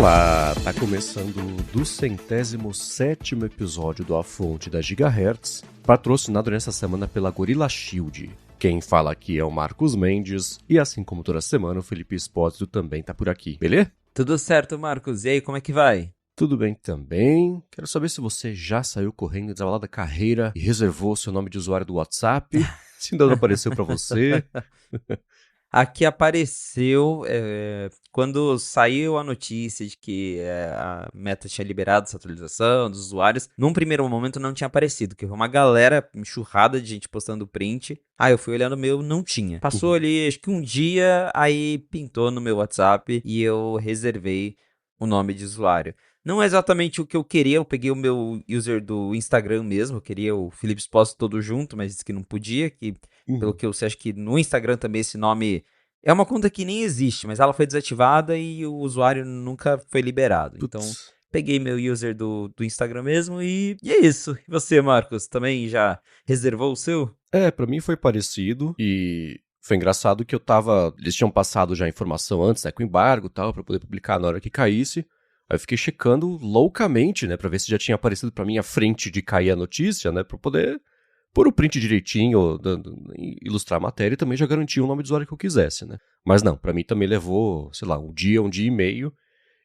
Olá, tá começando o 207º episódio do A Fonte da Gigahertz, patrocinado nessa semana pela Gorilla Shield. Quem fala aqui é o Marcos Mendes, e assim como toda semana, o Felipe Espósito também tá por aqui, beleza? Tudo certo, Marcos. E aí, como é que vai? Tudo bem também. Quero saber se você já saiu correndo da da carreira e reservou o seu nome de usuário do WhatsApp, se ainda não apareceu pra você. Aqui apareceu quando saiu a notícia de que a Meta tinha liberado essa atualização dos usuários. Num primeiro momento não tinha aparecido, que foi uma galera enxurrada de gente postando print. Aí eu fui olhando o meu, não tinha. Passou ali, acho que um dia, aí pintou no meu WhatsApp e eu reservei o nome de usuário. Não é exatamente o que eu queria, eu peguei o meu user do Instagram mesmo, eu queria o Felipe Espósito todo junto, mas disse que não podia, que pelo que eu sei, acho que no Instagram também esse nome é uma conta que nem existe, mas ela foi desativada e o usuário nunca foi liberado. Então, Putz. peguei meu user do Instagram mesmo e é isso. E você, Marcos, também já reservou o seu? Pra mim foi parecido e foi engraçado que eles tinham passado já a informação antes, né, com embargo e tal, pra poder publicar na hora que caísse. Aí eu fiquei checando loucamente, né, pra ver se já tinha aparecido pra mim à frente de cair a notícia, né, pra poder pôr o print direitinho, ilustrar a matéria e também já garantir o nome do usuário que eu quisesse, né. Mas não, pra mim também levou, sei lá, um dia e meio.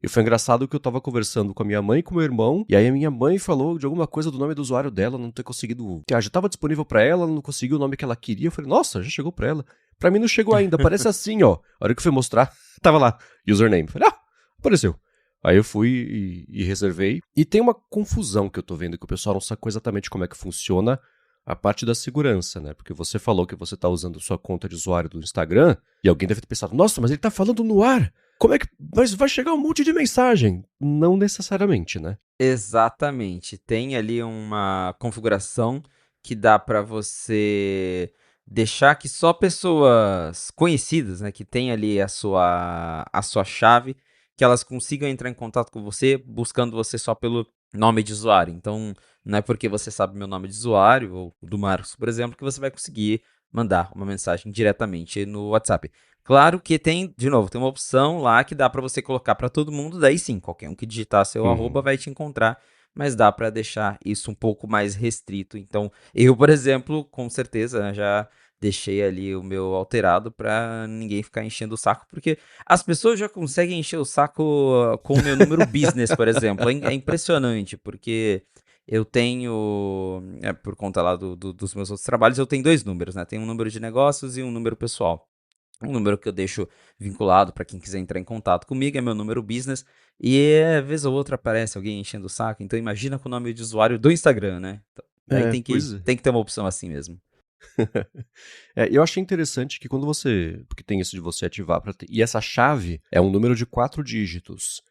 E foi engraçado que eu tava conversando com a minha mãe e com o meu irmão, e aí a minha mãe falou de alguma coisa do nome do usuário dela, não ter conseguido... já tava disponível pra ela, não conseguiu o nome que ela queria. Eu falei, nossa, já chegou pra ela. Pra mim não chegou ainda, parece assim, ó. A hora que eu fui mostrar, tava lá, username. Falei, apareceu. Aí eu fui e reservei. E tem uma confusão que eu tô vendo, que o pessoal não sacou exatamente como é que funciona a parte da segurança, né? Porque você falou que você tá usando sua conta de usuário do Instagram, e alguém deve ter pensado, nossa, mas ele tá falando no ar. Como é que... Mas vai chegar um monte de mensagem. Não necessariamente, né? Exatamente. Tem ali uma configuração que dá para você deixar que só pessoas conhecidas, né, que tem ali a sua chave, que elas consigam entrar em contato com você, buscando você só pelo nome de usuário. Então, não é porque você sabe meu nome de usuário, ou do Marcos, por exemplo, que você vai conseguir mandar uma mensagem diretamente no WhatsApp. Claro que tem, de novo, tem uma opção lá que dá para você colocar para todo mundo, daí sim, qualquer um que digitar seu arroba vai te encontrar, mas dá para deixar isso um pouco mais restrito. Então, eu, por exemplo, com certeza já deixei ali o meu alterado para ninguém ficar enchendo o saco, porque as pessoas já conseguem encher o saco com o meu número business, por exemplo. É impressionante, porque eu tenho, por conta lá dos meus outros trabalhos, eu tenho dois números, né? Tem um número de negócios e um número pessoal. Um número que eu deixo vinculado para quem quiser entrar em contato comigo é meu número business. E vez ou outra aparece alguém enchendo o saco. Então imagina com o nome de usuário do Instagram, né? Então, aí tem que, Pois é. tem que ter uma opção assim mesmo. Eu achei interessante que quando você... Porque tem isso de você ativar pra ter... E essa chave é um número de 4 dígitos.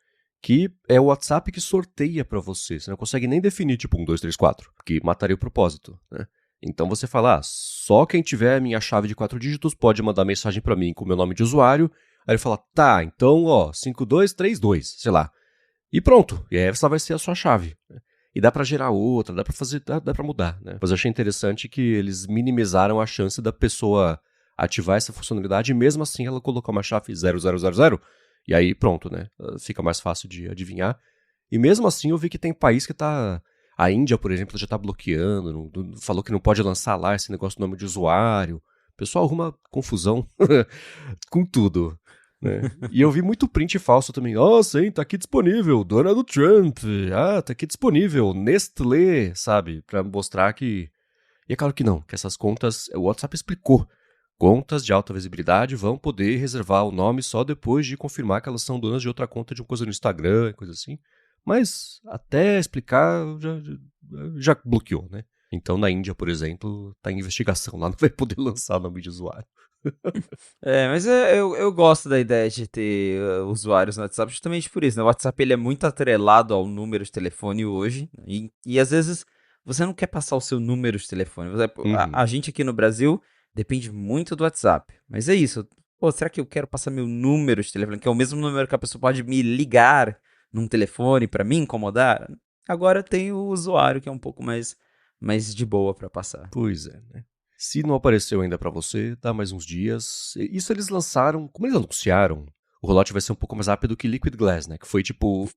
Que é o WhatsApp que sorteia pra você. Você não consegue nem definir, tipo, 1, 2, 3, 4. Porque mataria o propósito, né? Então você fala, só quem tiver a minha chave de 4 dígitos pode mandar mensagem pra mim com o meu nome de usuário. Aí ele fala, tá, então, 5232, sei lá. E pronto, e aí essa vai ser a sua chave. E dá pra gerar outra, dá pra fazer, dá pra mudar, né? Mas eu achei interessante que eles minimizaram a chance da pessoa ativar essa funcionalidade e mesmo assim ela colocar uma chave 0000 e aí pronto, né? Fica mais fácil de adivinhar. E mesmo assim eu vi que tem país que tá... A Índia, por exemplo, já tá bloqueando, falou que não pode lançar lá esse negócio do nome de usuário. O pessoal arruma confusão com tudo, né? E eu vi muito print falso também. Sim, tá aqui disponível, Donald Trump. Tá aqui disponível, Nestlé, sabe? Pra mostrar que... E é claro que não, que essas contas, o WhatsApp explicou. Contas de alta visibilidade vão poder reservar o nome só depois de confirmar que elas são donas de outra conta de uma coisa no Instagram, coisa assim. Mas até explicar já bloqueou, né? Então na Índia, por exemplo, tá em investigação lá, não vai poder lançar o nome de usuário. Mas eu gosto da ideia de ter usuários no WhatsApp justamente por isso, né? O WhatsApp ele é muito atrelado ao número de telefone hoje, né? E às vezes você não quer passar o seu número de telefone. A Uhum. gente aqui no Brasil depende muito do WhatsApp, mas é isso. Pô, será que eu quero passar meu número de telefone, que é o mesmo número que a pessoa pode me ligar num telefone para me incomodar? Agora tem o usuário que é um pouco mais de boa para passar. Pois é, né? Se não apareceu ainda pra você, dá mais uns dias. Isso eles lançaram, como eles anunciaram o rollout vai ser um pouco mais rápido que Liquid Glass, né? Que foi tipo,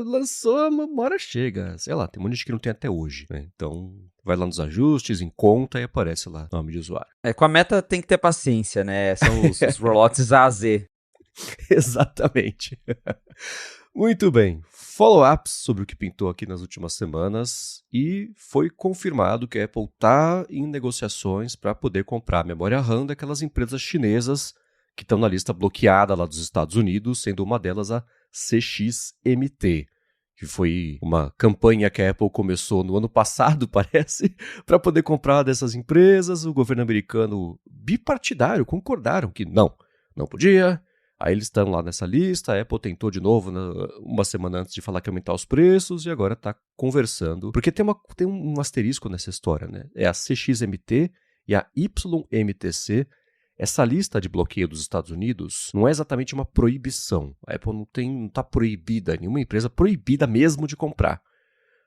lançou, uma hora chega. Sei lá, tem um monte de gente que não tem até hoje, né? Então, vai lá nos ajustes, em conta e aparece lá o nome de usuário. Com a meta tem que ter paciência, né? São os rollouts A a Z. Exatamente. Muito bem. Follow-ups sobre o que pintou aqui nas últimas semanas e foi confirmado que a Apple está em negociações para poder comprar a memória RAM daquelas empresas chinesas que estão na lista bloqueada lá dos Estados Unidos, sendo uma delas a CXMT, que foi uma campanha que a Apple começou no ano passado, parece, para poder comprar dessas empresas. O governo americano bipartidário concordaram que não podia. Aí eles estão lá nessa lista, a Apple tentou de novo uma semana antes de falar que ia aumentar os preços e agora está conversando. Porque tem um asterisco nessa história, né? É a CXMT e a YMTC. Essa lista de bloqueio dos Estados Unidos não é exatamente uma proibição. A Apple não está proibida, nenhuma empresa proibida mesmo de comprar.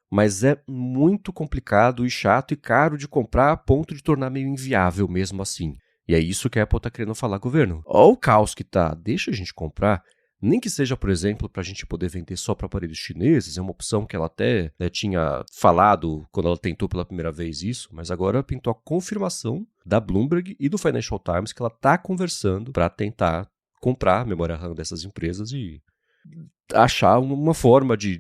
Mas é muito complicado e chato e caro de comprar a ponto de tornar meio inviável mesmo assim. E é isso que a Apple está querendo falar, governo. Olha o caos que tá, deixa a gente comprar, nem que seja, por exemplo, para a gente poder vender só para aparelhos chineses, é uma opção que ela até tinha falado quando ela tentou pela primeira vez isso, mas agora pintou a confirmação da Bloomberg e do Financial Times que ela está conversando para tentar comprar a memória RAM dessas empresas e achar uma forma de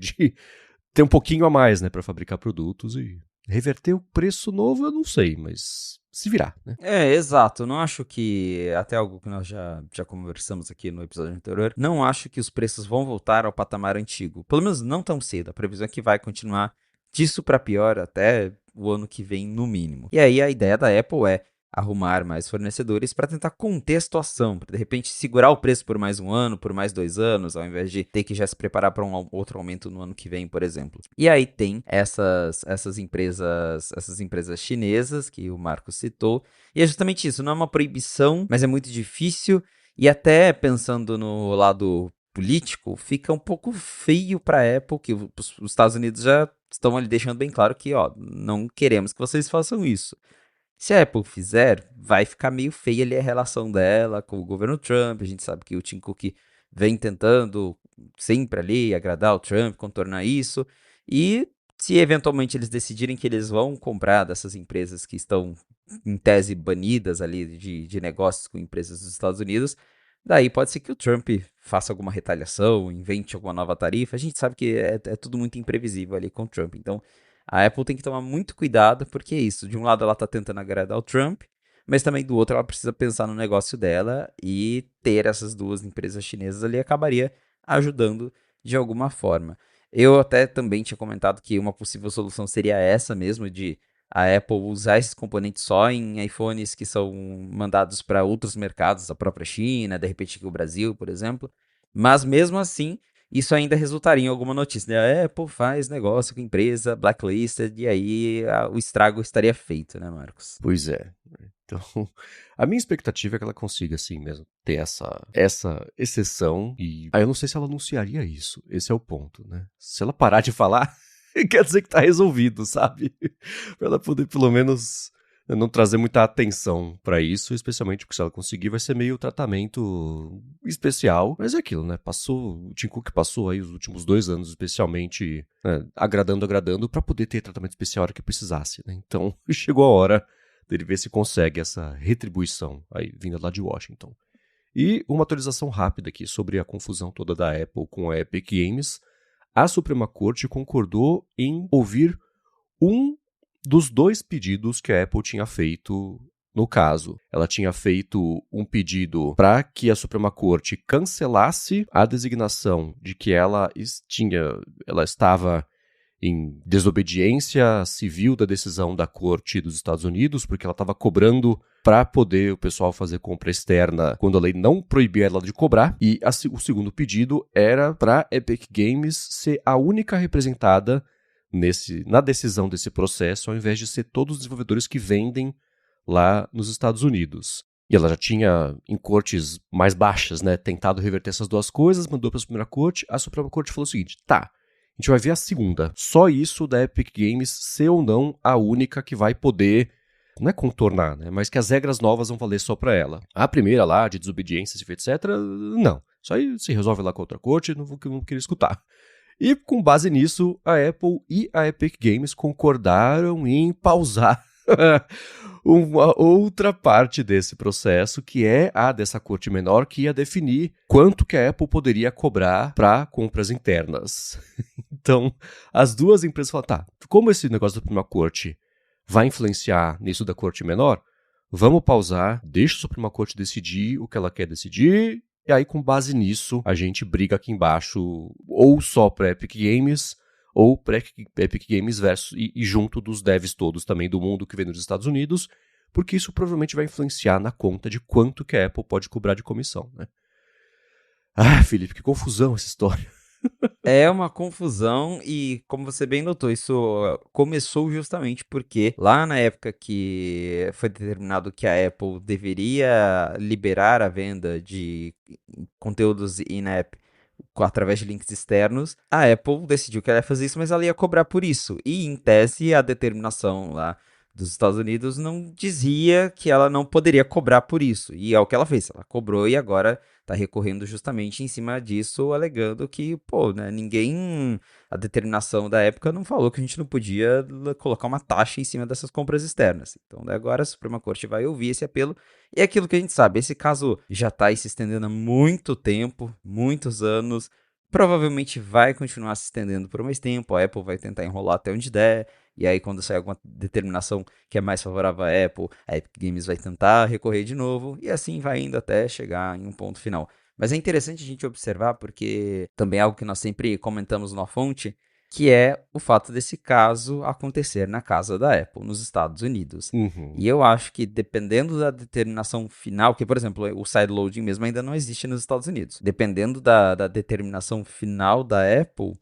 ter um pouquinho a mais, né, para fabricar produtos e reverter o preço novo, eu não sei, mas se virar, né? Exato. Não acho que, até algo que nós já conversamos aqui no episódio anterior, não acho que os preços vão voltar ao patamar antigo. Pelo menos não tão cedo. A previsão é que vai continuar disso para pior até o ano que vem, no mínimo. E aí a ideia da Apple é arrumar mais fornecedores para tentar conter a situação, para de repente segurar o preço por mais um ano, por mais 2 anos, ao invés de ter que já se preparar para um outro aumento no ano que vem, por exemplo. E aí tem essas empresas chinesas que o Marcos citou, e é justamente isso, não é uma proibição, mas é muito difícil, e até pensando no lado político, fica um pouco feio para a Apple, que os Estados Unidos já estão ali deixando bem claro que, não queremos que vocês façam isso. Se a Apple fizer, vai ficar meio feia ali a relação dela com o governo Trump. A gente sabe que o Tim Cook vem tentando sempre ali agradar o Trump, contornar isso. E se eventualmente eles decidirem que eles vão comprar dessas empresas que estão em tese banidas ali de negócios com empresas dos Estados Unidos, daí pode ser que o Trump faça alguma retaliação, invente alguma nova tarifa. A gente sabe que é tudo muito imprevisível ali com o Trump. Então, a Apple tem que tomar muito cuidado, porque é isso. De um lado, ela está tentando agradar o Trump, mas também do outro, ela precisa pensar no negócio dela, e ter essas duas empresas chinesas ali acabaria ajudando de alguma forma. Eu até também tinha comentado que uma possível solução seria essa mesmo, de a Apple usar esses componentes só em iPhones que são mandados para outros mercados, a própria China, de repente aqui o Brasil, por exemplo. Mas mesmo assim, isso ainda resultaria em alguma notícia, né? A Apple faz negócio com empresa blacklisted, e aí o estrago estaria feito, né, Marcos? Pois é. Então, a minha expectativa é que ela consiga, assim mesmo, ter essa exceção. E aí eu não sei se ela anunciaria isso. Esse é o ponto, né? Se ela parar de falar, quer dizer que tá resolvido, sabe? Pra ela poder, pelo menos, não trazer muita atenção pra isso, especialmente porque se ela conseguir vai ser meio tratamento especial. Mas é aquilo, né? O Tim Cook passou aí os últimos 2 anos, especialmente, né, agradando pra poder ter tratamento especial a hora que precisasse, né? Então, chegou a hora dele ver se consegue essa retribuição aí vinda lá de Washington. E uma atualização rápida aqui sobre a confusão toda da Apple com a Epic Games. A Suprema Corte concordou em ouvir um dos 2 pedidos que a Apple tinha feito no caso. Ela tinha feito um pedido para que a Suprema Corte cancelasse a designação de que ela estava em desobediência civil da decisão da Corte dos Estados Unidos, porque ela estava cobrando para poder o pessoal fazer compra externa quando a lei não proibia ela de cobrar. E o segundo pedido era para a Epic Games ser a única representada na decisão desse processo, ao invés de ser todos os desenvolvedores que vendem lá nos Estados Unidos. E ela já tinha, em cortes mais baixas, né, tentado reverter essas 2 coisas, mandou para a Suprema Corte. A Suprema Corte falou o seguinte: tá, a gente vai ver a segunda. Só isso da Epic Games ser ou não a única que vai poder, não é contornar, né? Mas que as regras novas vão valer só para ela. A primeira lá, de desobediência, etc., não. Isso aí se resolve lá com a outra corte, não queria escutar. E com base nisso, a Apple e a Epic Games concordaram em pausar uma outra parte desse processo, que é a dessa corte menor, que ia definir quanto que a Apple poderia cobrar para compras internas. Então, as duas empresas falaram, tá, como esse negócio da Suprema Corte vai influenciar nisso da corte menor, vamos pausar, deixa a Suprema Corte decidir o que ela quer decidir, e aí com base nisso a gente briga aqui embaixo ou só para Epic Games ou para Epic Games e junto dos devs todos também do mundo que vem nos Estados Unidos, porque isso provavelmente vai influenciar na conta de quanto que a Apple pode cobrar de comissão, né? Ah, Felipe, que confusão essa história. É uma confusão e, como você bem notou, isso começou justamente porque lá na época que foi determinado que a Apple deveria liberar a venda de conteúdos in-app através de links externos, a Apple decidiu que ela ia fazer isso, mas ela ia cobrar por isso. E, em tese, a determinação lá dos Estados Unidos não dizia que ela não poderia cobrar por isso. E é o que ela fez. Ela cobrou e agora está recorrendo justamente em cima disso, alegando que, pô, né, ninguém, a determinação da época não falou que a gente não podia colocar uma taxa em cima dessas compras externas. Então, agora a Suprema Corte vai ouvir esse apelo. E é aquilo que a gente sabe, esse caso já está aí se estendendo há muito tempo, muitos anos, provavelmente vai continuar se estendendo por mais tempo, a Apple vai tentar enrolar até onde der, e aí quando sair alguma determinação que é mais favorável à Apple, a Epic Games vai tentar recorrer de novo, e assim vai indo até chegar em um ponto final. Mas é interessante a gente observar, porque também é algo que nós sempre comentamos na fonte, que é o fato desse caso acontecer na casa da Apple, nos Estados Unidos. Uhum. E eu acho que dependendo da determinação final, que por exemplo, o sideloading mesmo ainda não existe nos Estados Unidos. Dependendo da determinação final da Apple,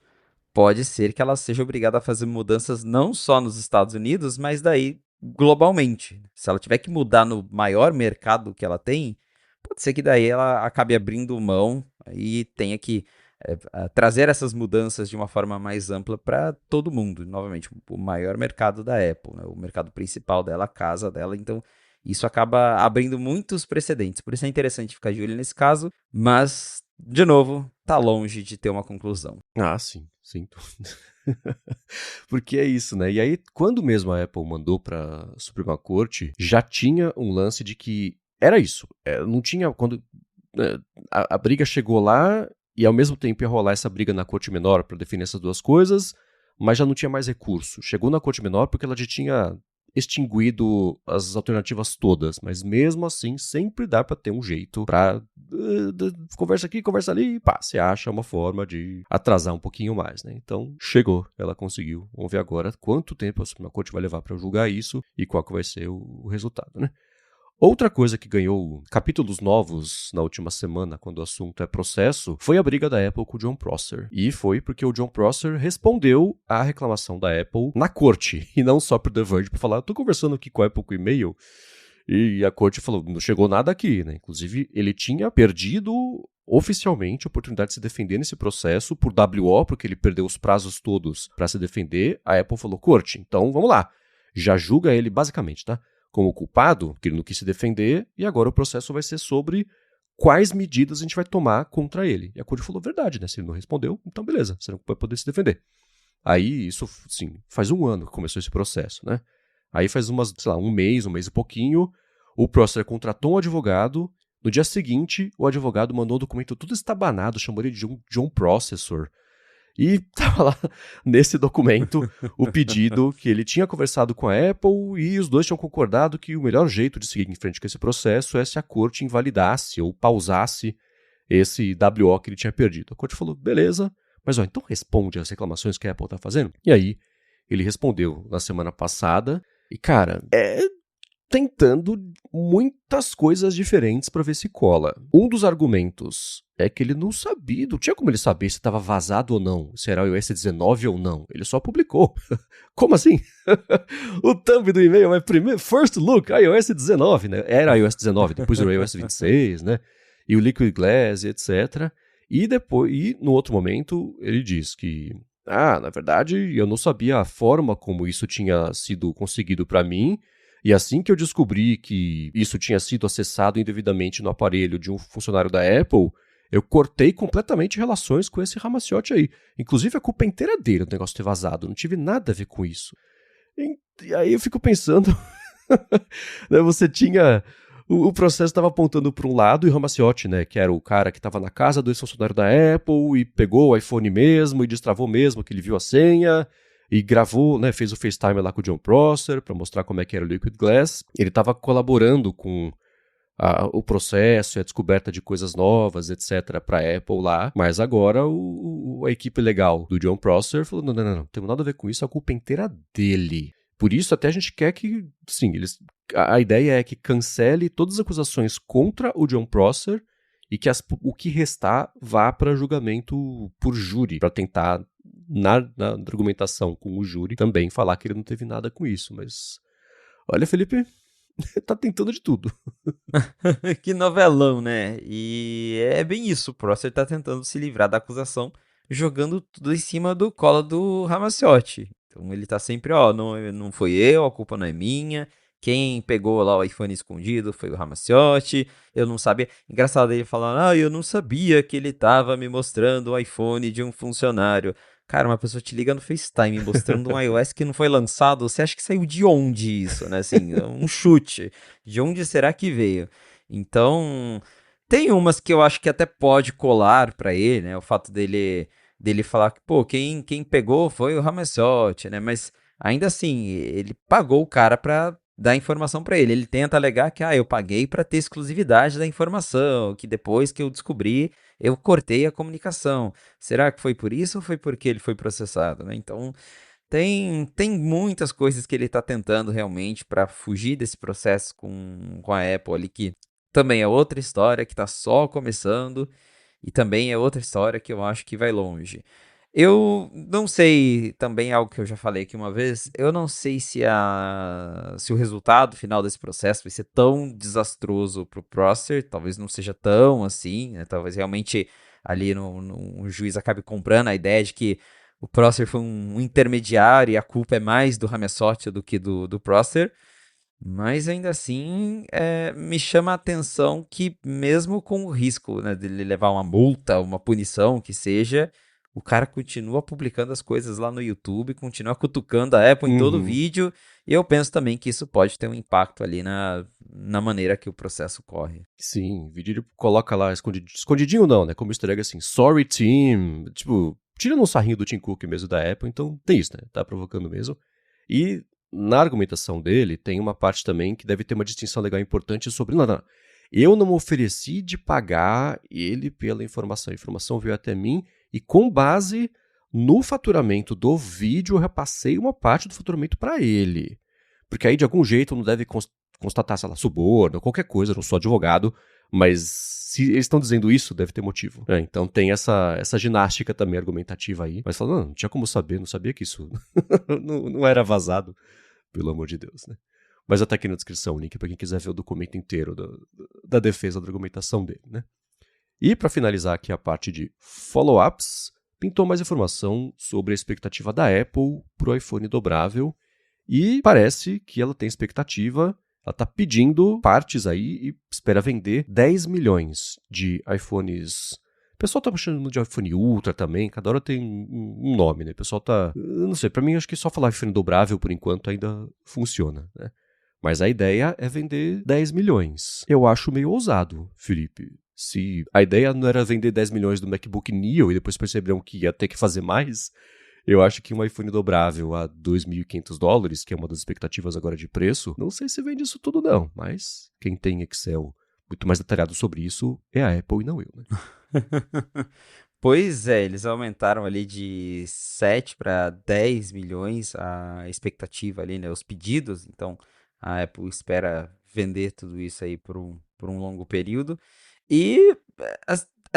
pode ser que ela seja obrigada a fazer mudanças não só nos Estados Unidos, mas daí globalmente. Se ela tiver que mudar no maior mercado que ela tem, pode ser que daí ela acabe abrindo mão e tenha que trazer essas mudanças de uma forma mais ampla para todo mundo. Novamente, o maior mercado da Apple, né? O mercado principal dela, a casa dela. Então, isso acaba abrindo muitos precedentes. Por isso é interessante ficar de olho nesse caso, mas, de novo, tá longe de ter uma conclusão. Ah, sim. Porque é isso, né? E aí, quando mesmo a Apple mandou para a Suprema Corte, já tinha um lance de que era isso. Não tinha... Quando a briga chegou lá e ao mesmo tempo ia rolar essa briga na Corte Menor para definir essas duas coisas, mas já não tinha mais recurso. Chegou na Corte Menor porque ela já tinha extinguido as alternativas todas, mas mesmo assim sempre dá para ter um jeito para conversa aqui, conversa ali, e pá, você acha uma forma de atrasar um pouquinho mais, né? Então chegou, ela conseguiu. Vamos ver agora quanto tempo a Suprema Corte vai levar para julgar isso e qual que vai ser o resultado, né? Outra coisa que ganhou capítulos novos na última semana, quando o assunto é processo, foi a briga da Apple com o Jon Prosser. E foi porque o Jon Prosser respondeu à reclamação da Apple na corte, e não só pro The Verge para falar, eu tô conversando aqui com a Apple com e-mail, e a corte falou, não chegou nada aqui, né? Inclusive, ele tinha perdido oficialmente a oportunidade de se defender nesse processo por WO, porque ele perdeu os prazos todos para se defender. A Apple falou, corte, então vamos lá, já julga ele basicamente, tá? Como culpado, que ele não quis se defender, e agora o processo vai ser sobre quais medidas a gente vai tomar contra ele. E a Corte falou, verdade, né? Se ele não respondeu, então beleza, você não vai poder se defender. Aí, isso, sim, faz um ano que começou esse processo, né? Aí faz um mês e pouquinho, o Prosser contratou um advogado, no dia seguinte, o advogado mandou um documento tudo estabanado, chamou ele de Jon Processor. E tava lá nesse documento o pedido que ele tinha conversado com a Apple e os dois tinham concordado que o melhor jeito de seguir em frente com esse processo é se a corte invalidasse ou pausasse esse WO que ele tinha perdido. A corte falou, beleza, mas então responde as reclamações que a Apple tá fazendo. E aí ele respondeu na semana passada e, cara, tentando muitas coisas diferentes para ver se cola. Um dos argumentos é que ele não sabia, não tinha como ele saber se estava vazado ou não, se era iOS 19 ou não. Ele só publicou. Como assim? O thumb do e-mail é primeiro, first look, iOS 19, né? Era iOS 19, depois o iOS 26, né? E o Liquid Glass, etc. E depois, no outro momento, ele diz que, na verdade, eu não sabia a forma como isso tinha sido conseguido para mim. E assim que eu descobri que isso tinha sido acessado indevidamente no aparelho de um funcionário da Apple, Eu cortei completamente relações com esse Ramaciotti aí. Inclusive, a culpa é inteira dele, o negócio ter vazado. Eu não tive nada a ver com isso. E aí eu fico pensando, né, você tinha... O processo estava apontando para um lado e o Ramaciotti, né, que era o cara que estava na casa do ex-funcionário da Apple e pegou o iPhone mesmo e destravou mesmo que ele viu a senha e gravou, né, fez o FaceTime lá com o John Prosser para mostrar como é que era o Liquid Glass. Ele estava colaborando com o processo e a descoberta de coisas novas, etc, para a Apple lá, mas agora a equipe legal do John Prosser falou, não tem nada a ver com isso, a culpa é inteira dele. Por isso, até a gente quer que, sim, a ideia é que cancele todas as acusações contra o John Prosser e que o que restar vá para julgamento por júri, para tentar, na argumentação com o júri, também falar que ele não teve nada com isso. Mas, olha, Felipe, tá tentando de tudo. Que novelão, né? E é bem isso, o Prosser tá tentando se livrar da acusação, jogando tudo em cima do colo do Ramaciotti. Então ele tá sempre, ó, não foi eu, a culpa não é minha. Quem pegou lá o iPhone escondido foi o Ramaciotti. Eu não sabia. Engraçado ele falando, eu não sabia que ele tava me mostrando o iPhone de um funcionário. Cara, uma pessoa te liga no FaceTime mostrando um iOS que não foi lançado. Você acha que saiu de onde isso, né? Assim, um chute. De onde será que veio? Então, tem umas que eu acho que até pode colar pra ele, né? O fato dele falar que, pô, quem pegou foi o Ramaciotti, né? Mas ainda assim, ele pagou o cara pra dar informação pra ele. Ele tenta alegar que, eu paguei pra ter exclusividade da informação, que depois que eu descobri, eu cortei a comunicação. Será que foi por isso ou foi porque ele foi processado, né? Então, tem muitas coisas que ele está tentando realmente para fugir desse processo com a Apple ali, que também é outra história que está só começando e também é outra história que eu acho que vai longe. Eu não sei, também é algo que eu já falei aqui uma vez, eu não sei se o resultado final desse processo vai ser tão desastroso para o Prosser, talvez não seja tão assim, né? Talvez realmente ali o juiz acabe comprando a ideia de que o Prosser foi um intermediário e a culpa é mais do Ramessotti do que do Prosser. Mas ainda assim, me chama a atenção que mesmo com o risco, né, dele levar uma multa, uma punição, que seja, o cara continua publicando as coisas lá no YouTube, continua cutucando a Apple em todo Uhum. vídeo, e eu penso também que isso pode ter um impacto ali na maneira que o processo corre. Sim, o vídeo ele coloca lá escondidinho não, né? Como easter egg assim, sorry team, tipo, tira um sarrinho do Tim Cook mesmo da Apple, então tem isso, né? Tá provocando mesmo. E na argumentação dele tem uma parte também que deve ter uma distinção legal importante sobre, não, eu não me ofereci de pagar ele pela informação, a informação veio até mim e com base no faturamento do vídeo eu repassei uma parte do faturamento para ele. Porque aí de algum jeito não deve constatar, sei lá, suborno, qualquer coisa, eu não sou advogado, mas se eles estão dizendo isso, deve ter motivo. Então tem essa ginástica também argumentativa aí. Mas falando, não tinha como saber, não sabia que isso não era vazado, pelo amor de Deus, né? Mas até aqui na descrição o link para quem quiser ver o documento inteiro da defesa da argumentação dele, né? E para finalizar aqui a parte de follow-ups, pintou mais informação sobre a expectativa da Apple para o iPhone dobrável e parece que ela tem expectativa. Ela está pedindo partes aí e espera vender 10 milhões de iPhones. O pessoal tá chamando de iPhone Ultra também, cada hora tem um nome, né? O pessoal tá... Não sei, pra mim acho que só falar iPhone dobrável por enquanto ainda funciona, né? Mas a ideia é vender 10 milhões. Eu acho meio ousado, Felipe. Se a ideia não era vender 10 milhões do MacBook Neo e depois perceberam que ia ter que fazer mais... Eu acho que um iPhone dobrável a $2.500, que é uma das expectativas agora de preço, não sei se vende isso tudo não, mas quem tem Excel muito mais detalhado sobre isso é a Apple e não eu, né? Pois é, eles aumentaram ali de 7 para 10 milhões a expectativa ali, né, os pedidos, então a Apple espera vender tudo isso aí por um longo período. E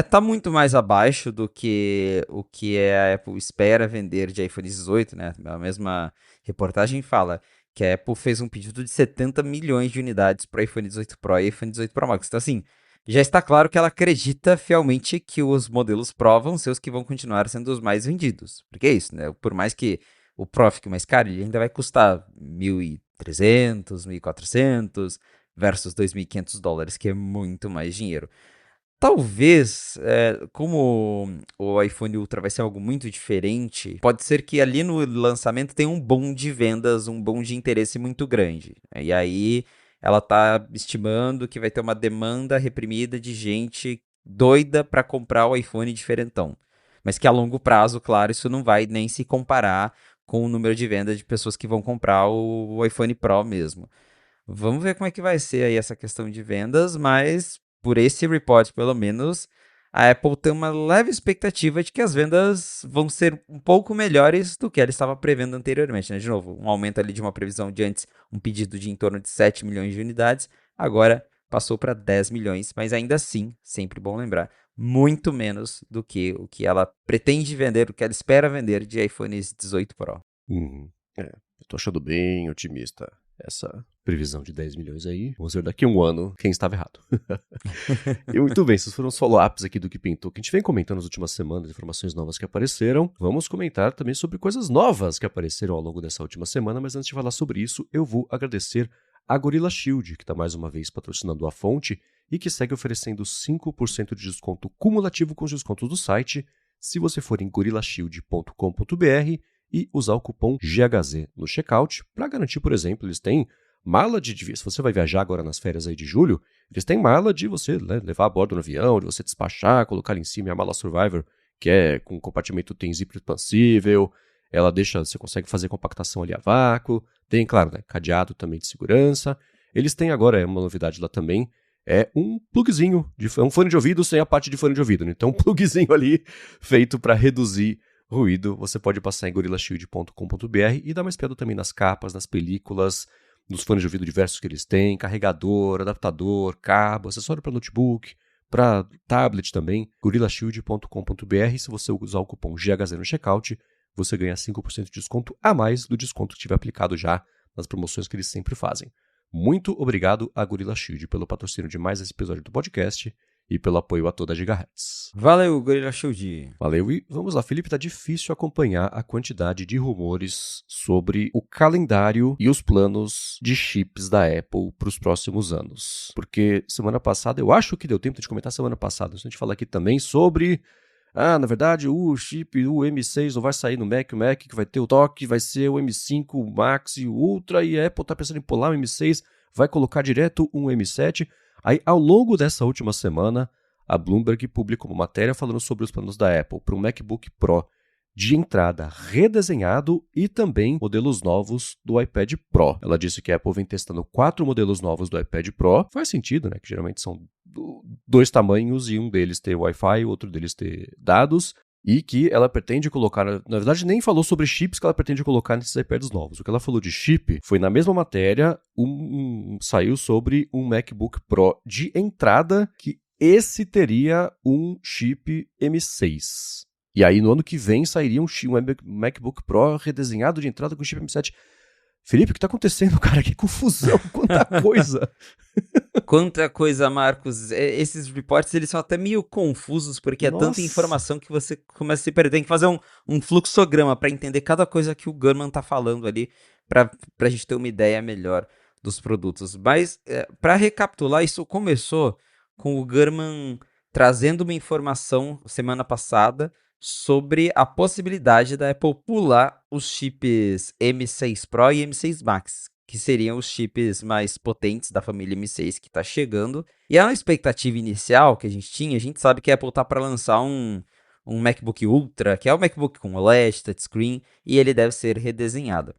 tá muito mais abaixo do que o que a Apple espera vender de iPhone 18, né? A mesma reportagem fala que a Apple fez um pedido de 70 milhões de unidades para iPhone 18 Pro e iPhone 18 Pro Max. Então, assim, já está claro que ela acredita fielmente que os modelos Pro vão ser os que vão continuar sendo os mais vendidos. Porque é isso, né? Por mais que o Pro fique mais caro, ele ainda vai custar 1.300, 1.400 versus $2.500, que é muito mais dinheiro. Talvez, como o iPhone Ultra vai ser algo muito diferente, pode ser que ali no lançamento tenha um boom de vendas, um boom de interesse muito grande. E aí ela tá estimando que vai ter uma demanda reprimida de gente doida para comprar o iPhone diferentão. Mas que a longo prazo, claro, isso não vai nem se comparar com o número de vendas de pessoas que vão comprar o iPhone Pro mesmo. Vamos ver como é que vai ser aí essa questão de vendas, mas por esse report, pelo menos, a Apple tem uma leve expectativa de que as vendas vão ser um pouco melhores do que ela estava prevendo anteriormente, né? De novo, um aumento ali de uma previsão de antes, um pedido de em torno de 7 milhões de unidades, agora passou para 10 milhões, mas ainda assim, sempre bom lembrar, muito menos do que o que ela pretende vender, o que ela espera vender de iPhones 18 Pro. Uhum. Eu tô achando bem otimista essa previsão de 10 milhões aí. Vamos ver daqui a um ano quem estava errado. E muito bem, esses foram os follow-ups aqui do que pintou, que a gente vem comentando nas últimas semanas, informações novas que apareceram. Vamos comentar também sobre coisas novas que apareceram ao longo dessa última semana, mas antes de falar sobre isso, eu vou agradecer a Gorilla Shield, que está mais uma vez patrocinando a fonte e que segue oferecendo 5% de desconto cumulativo com os descontos do site, se você for em gorillashield.com.br e usar o cupom GHZ no checkout, para garantir, por exemplo, eles têm mala se você vai viajar agora nas férias aí de julho, eles têm mala de você levar a bordo no avião, de você despachar, colocar ali em cima a mala Survivor, que é com compartimento tem zíper expansível, ela deixa, você consegue fazer compactação ali a vácuo, tem, claro, né, cadeado também de segurança. Eles têm agora, uma novidade lá também, é um plugzinho, um fone de ouvido sem a parte de fone de ouvido, né? Então um plugzinho ali feito para reduzir ruído, você pode passar em gorillashield.com.br e dar uma espiada também nas capas, nas películas, nos fones de ouvido diversos que eles têm, carregador, adaptador, cabo, acessório para notebook, para tablet também, gorillashield.com.br. Se você usar o cupom GHZ no checkout, você ganha 5% de desconto a mais do desconto que tiver aplicado já nas promoções que eles sempre fazem. Muito obrigado a Gorilla Shield pelo patrocínio de mais esse episódio do podcast e pelo apoio a toda a Gigahertz. Valeu, Gorilla Shield! Valeu, e vamos lá, Felipe, tá difícil acompanhar a quantidade de rumores sobre o calendário e os planos de chips da Apple para os próximos anos. Porque semana passada, eu acho que deu tempo de comentar semana passada, a gente fala aqui também sobre... na verdade, o chip, o M6 não vai sair no Mac, o Mac que vai ter o toque, vai ser o M5, o Max e o Ultra, e a Apple tá pensando em pular o M6, vai colocar direto um M7. Aí, ao longo dessa última semana, a Bloomberg publicou uma matéria falando sobre os planos da Apple para um MacBook Pro de entrada redesenhado e também modelos novos do iPad Pro. Ela disse que a Apple vem testando 4 modelos novos do iPad Pro. Faz sentido, né? Que geralmente são 2 tamanhos e um deles ter Wi-Fi e o outro deles ter dados. E que ela pretende colocar, na verdade nem falou sobre chips que ela pretende colocar nesses iPads novos. O que ela falou de chip foi na mesma matéria, saiu sobre um MacBook Pro de entrada que esse teria um chip M6. E aí no ano que vem sairia um MacBook Pro redesenhado de entrada com chip M7. Felipe, o que tá acontecendo, cara? Que confusão, quanta coisa! Quanta coisa, Marcos. Esses reports, eles são até meio confusos, porque Nossa. É tanta informação que você começa a se perder. Tem que fazer um fluxograma para entender cada coisa que o Gurman tá falando ali, pra gente ter uma ideia melhor dos produtos. Mas, para recapitular, isso começou com o Gurman trazendo uma informação semana passada sobre a possibilidade da Apple pular os chips M6 Pro e M6 Max, que seriam os chips mais potentes da família M6 que está chegando. E a expectativa inicial que a gente tinha, a gente sabe que a Apple está para lançar um MacBook Ultra, que é o MacBook com OLED, touchscreen, e ele deve ser redesenhado.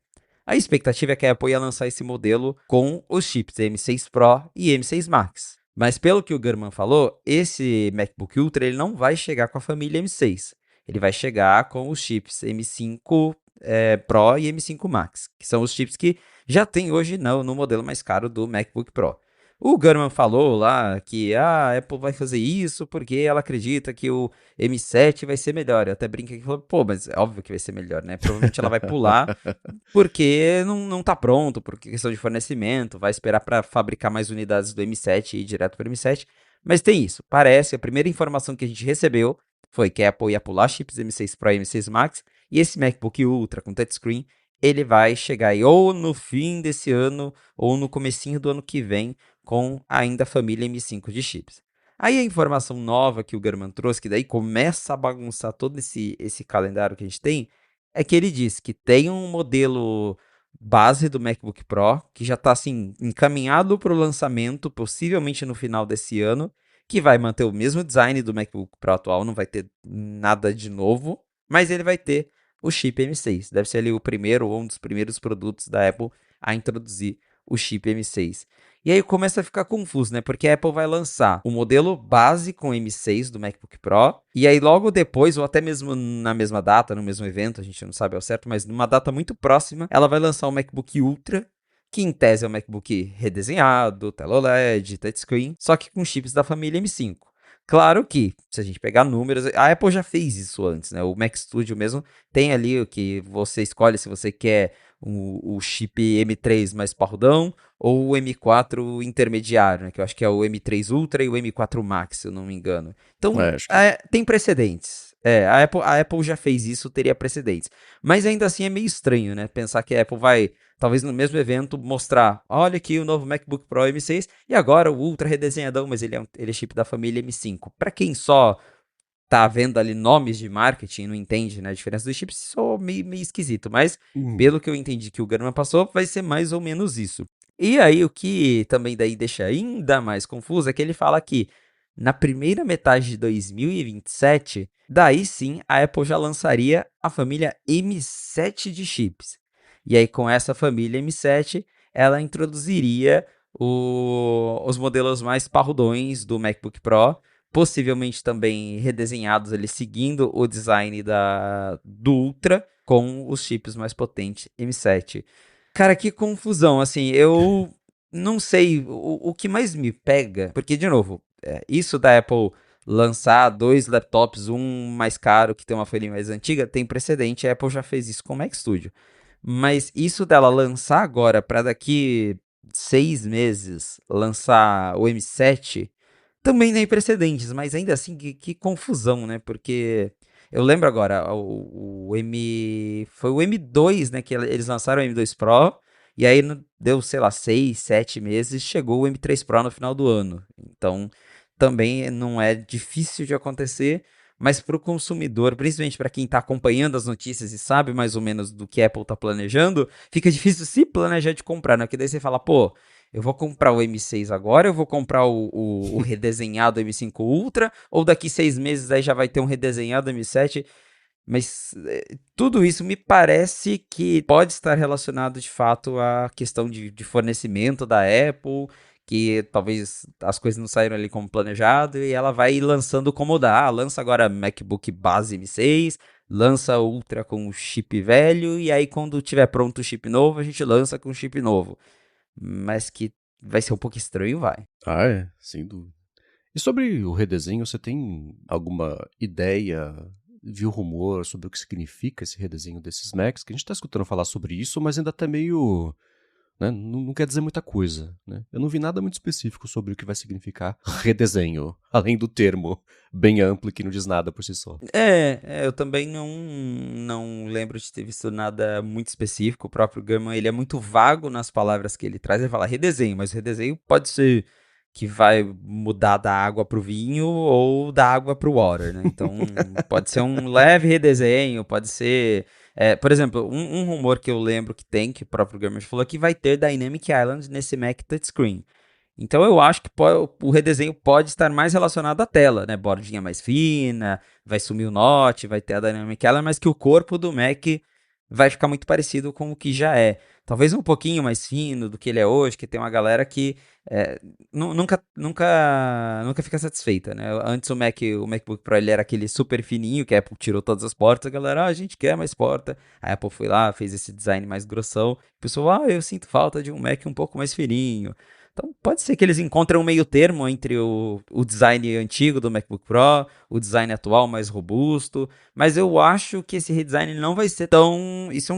A expectativa é que a Apple ia lançar esse modelo com os chips M6 Pro e M6 Max. Mas pelo que o Gurman falou, esse MacBook Ultra ele não vai chegar com a família M6. Ele vai chegar com os chips M5 Pro e M5 Max, que são os chips que já tem hoje no modelo mais caro do MacBook Pro. O Gurman falou lá que a Apple vai fazer isso porque ela acredita que o M7 vai ser melhor. Eu até brinquei que falou, pô, mas é óbvio que vai ser melhor, né? Provavelmente ela vai pular porque não tá pronto, por questão de fornecimento, vai esperar para fabricar mais unidades do M7 e ir direto para o M7. Mas tem isso, parece, a primeira informação que a gente recebeu foi que a Apple ia pular chips M6 Pro e M6 Max, e esse MacBook Ultra com touchscreen, ele vai chegar aí ou no fim desse ano ou no comecinho do ano que vem com ainda a família M5 de chips. Aí a informação nova que o Gurman trouxe, que daí começa a bagunçar todo esse calendário que a gente tem, é que ele diz que tem um modelo base do MacBook Pro, que já está assim, encaminhado para o lançamento, possivelmente no final desse ano, que vai manter o mesmo design do MacBook Pro atual, não vai ter nada de novo, mas ele vai ter o chip M6. Deve ser ali o primeiro ou um dos primeiros produtos da Apple a introduzir o chip M6. E aí começa a ficar confuso, né? Porque a Apple vai lançar o modelo base com M6 do MacBook Pro, e aí logo depois, ou até mesmo na mesma data, no mesmo evento, a gente não sabe ao certo, mas numa data muito próxima, ela vai lançar o MacBook Ultra, que em tese é um MacBook redesenhado, tela OLED, touchscreen, só que com chips da família M5. Claro que, se a gente pegar números, a Apple já fez isso antes, né? O Mac Studio mesmo tem ali o que você escolhe se você quer o chip M3 mais parrudão ou o M4 intermediário, né? Que eu acho que é o M3 Ultra e o M4 Max, se eu não me engano. Então, Acho que tem precedentes. A Apple já fez isso, teria precedentes. Mas ainda assim é meio estranho, né? Pensar que a Apple vai, talvez no mesmo evento, mostrar: olha aqui o novo MacBook Pro M6 e agora o Ultra redesenhadão, mas ele é chip da família M5. Para quem só tá vendo ali nomes de marketing, não entende, né, a diferença dos chips, isso é meio esquisito. Mas, pelo que eu entendi que o Gurman passou, vai ser mais ou menos isso. E aí, o que também daí deixa ainda mais confuso é que ele fala que na primeira metade de 2027, daí sim a Apple já lançaria a família M7 de chips. E aí, com essa família M7, ela introduziria os modelos mais parrudões do MacBook Pro, possivelmente também redesenhados ali, seguindo o design do Ultra, com os chips mais potentes M7. Cara, que confusão, assim, eu não sei, o que mais me pega, porque, de novo, isso da Apple lançar dois laptops, um mais caro, que tem uma folhinha mais antiga, tem precedente, a Apple já fez isso com o Mac Studio. Mas isso dela lançar agora, para daqui 6 meses, lançar o M7, também tem precedentes, mas ainda assim, que confusão, né? Porque eu lembro agora, foi o M2, né? Que eles lançaram o M2 Pro, e aí deu, sei lá, 6, 7 meses, chegou o M3 Pro no final do ano. Então, também não é difícil de acontecer, mas para o consumidor, principalmente para quem está acompanhando as notícias e sabe mais ou menos do que a Apple está planejando, fica difícil se planejar de comprar, né? Porque daí você fala, pô, eu vou comprar o M6 agora, eu vou comprar o redesenhado M5 Ultra, ou daqui 6 meses aí já vai ter um redesenhado M7. Mas tudo isso me parece que pode estar relacionado de fato à questão de fornecimento da Apple, que talvez as coisas não saíram ali como planejado, e ela vai lançando como dá. Lança agora MacBook base M6, lança Ultra com o chip velho, e aí quando tiver pronto o chip novo, a gente lança com o chip novo. Mas que vai ser um pouco estranho, vai. é, sem dúvida. E sobre o redesenho, você tem alguma ideia, viu rumor sobre o que significa esse redesenho desses Macs? Que a gente tá escutando falar sobre isso, mas ainda tá meio, né, não quer dizer muita coisa, né? Eu não vi nada muito específico sobre o que vai significar redesenho, além do termo bem amplo que não diz nada por si só. Eu também não lembro de ter visto nada muito específico. O próprio Gurman, ele é muito vago nas palavras que ele traz. Ele fala redesenho, mas o redesenho pode ser que vai mudar da água pro vinho ou da água pro water, né? Então, pode ser um leve redesenho, pode ser... por exemplo, um rumor que eu lembro que tem, que o próprio Gurman falou, que vai ter Dynamic Island nesse Mac Touchscreen. Então eu acho que o redesenho pode estar mais relacionado à tela, né? Bordinha mais fina, vai sumir o Note, vai ter a Dynamic Island, mas que o corpo do Mac vai ficar muito parecido com o que já é. Talvez um pouquinho mais fino do que ele é hoje, que tem uma galera que nunca fica satisfeita, né? Antes o MacBook Pro ele era aquele super fininho, que a Apple tirou todas as portas, a galera, a gente quer mais porta. A Apple foi lá, fez esse design mais grossão. O pessoal, eu sinto falta de um Mac um pouco mais fininho. Então, pode ser que eles encontrem um meio termo entre o design antigo do MacBook Pro, o design atual mais robusto, mas eu acho que esse redesign não vai ser tão... Isso